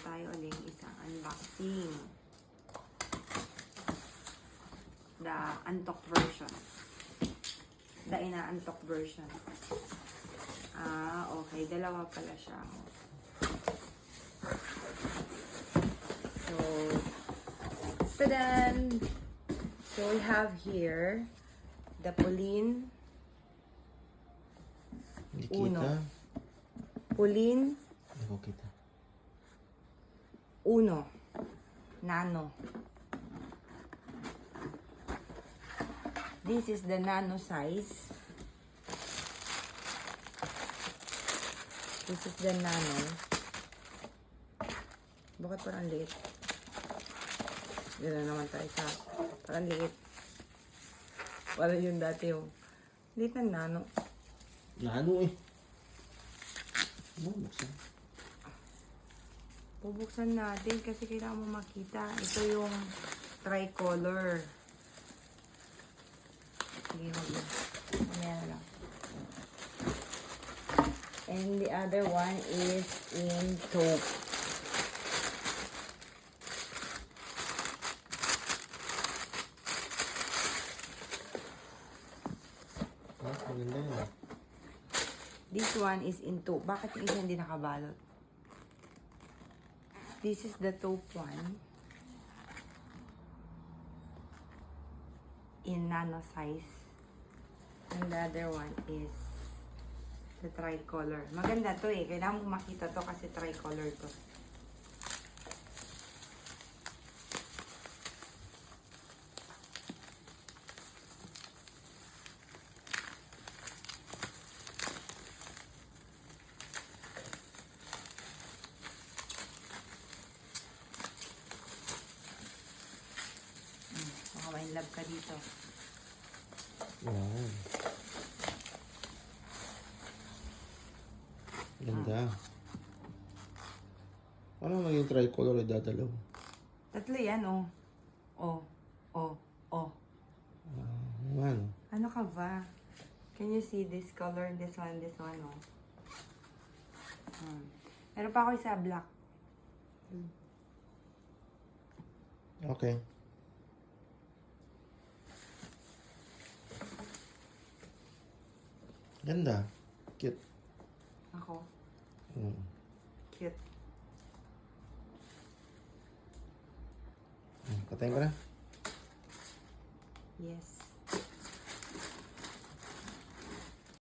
tayo uling isang unboxing. The untalk version. The ina-untalk version. Okay. Dalawa pala siya. So, tadan! So, we have here the Pulin Hindi Uno. kita. Pulin Hindi ko kita. Uno Nano. This is the nano size. This is the nano. Bakit parang liit? Yun na naman tayo sa parang liit. Parang yung dati yung liit ng nano. Nano eh. Buksan. Bubuksan natin kasi kailangan mo makita. Ito yung tricolor. Sige, mamaya na lang. And the other one is in taupe. Maganda yun. This one is in taupe. Bakit yung isa hindi nakabalot? This is the taupe one. In nano size. And the other one is the tricolor. Maganda to eh. Kailangan mo makita to kasi tricolor to. Baka may love ka dito. Wow. Ganda. Paano maging tricolor ay dadalaw? Tatlo yan, oh. Oh, oh, oh. Ano? Ano ka ba? Can you see this color, this one, oh? Meron pa ako isa black. Okay. Ganda. Cute. Ako. Mm. Cute. Patayin ko na. Yes.